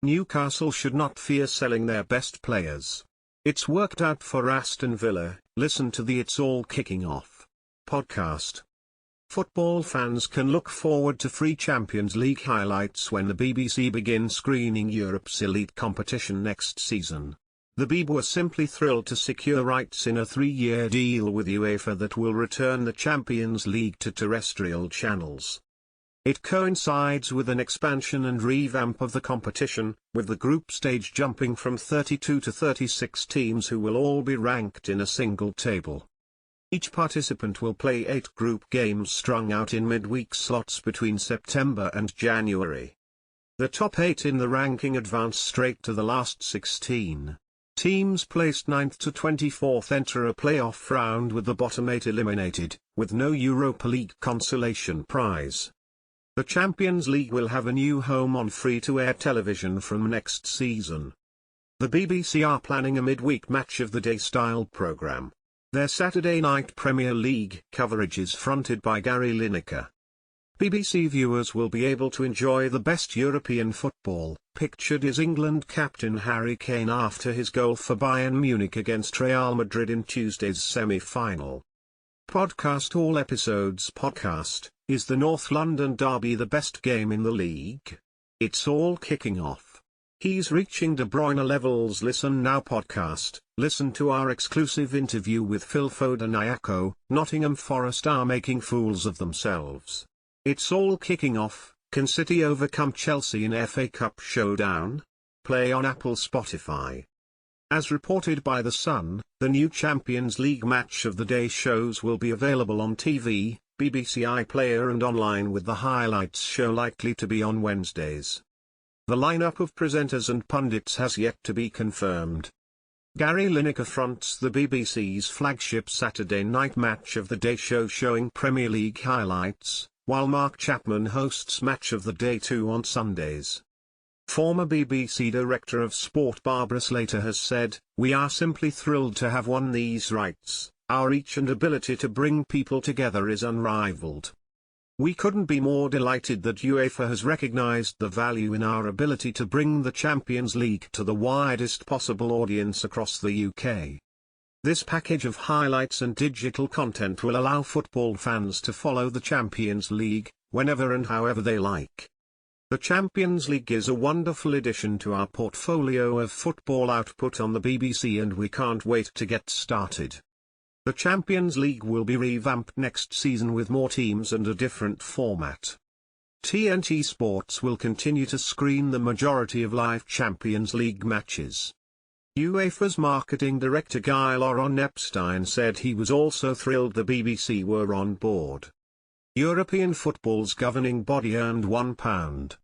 Newcastle should not fear selling their best players. It's worked out for Aston Villa. Listen to the It's All Kicking Off podcast. Football fans can look forward to free Champions League highlights when the BBC begins screening Europe's elite competition next season. The BB were simply thrilled to secure rights in a 3-year deal with UEFA that will return the Champions League to terrestrial channels. It coincides with an expansion and revamp of the competition, with the group stage jumping from 32 to 36 teams who will all be ranked in a single table. Each participant will play 8 group games strung out in midweek slots between September and January. The top 8 in the ranking advance straight to the last 16. Teams placed 9th to 24th enter a playoff round with the bottom 8 eliminated, with no Europa League consolation prize. The Champions League will have a new home on free-to-air television from next season. The BBC are planning a midweek match of the day style programme. Their Saturday night Premier League coverage is fronted by Gary Lineker. BBC viewers will be able to enjoy the best European football. Pictured is England captain Harry Kane after his goal for Bayern Munich against Real Madrid in Tuesday's semi-final. Podcast All episodes podcast. Is the North London derby the best game in the league? It's all kicking off. He's reaching De Bruyne levels. Listen now podcast. Listen to our exclusive interview with Phil Foden. Nottingham Forest are making fools of themselves. It's all kicking off. Can City overcome Chelsea in FA Cup showdown? Play on Apple Spotify. As reported by The Sun, the new Champions League match of the day shows will be available on TV, BBC iPlayer and online, with the highlights show likely to be on Wednesdays. The lineup of presenters and pundits has yet to be confirmed. Gary Lineker fronts the BBC's flagship Saturday night match of the day show showing Premier League highlights, while Mark Chapman hosts Match of the Day 2 on Sundays. Former BBC Director of Sport Barbara Slater has said, "We are simply thrilled to have won these rights. Our reach and ability to bring people together is unrivaled. We couldn't be more delighted that UEFA has recognized the value in our ability to bring the Champions League to the widest possible audience across the UK. This package of highlights and digital content will allow football fans to follow the Champions League, whenever and however they like. The Champions League is a wonderful addition to our portfolio of football output on the BBC and we can't wait to get started." The Champions League will be revamped next season with more teams and a different format. TNT Sports will continue to screen the majority of live Champions League matches. UEFA's marketing director Guy Laurent Epstein said he was also thrilled the BBC were on board. European football's governing body earned £1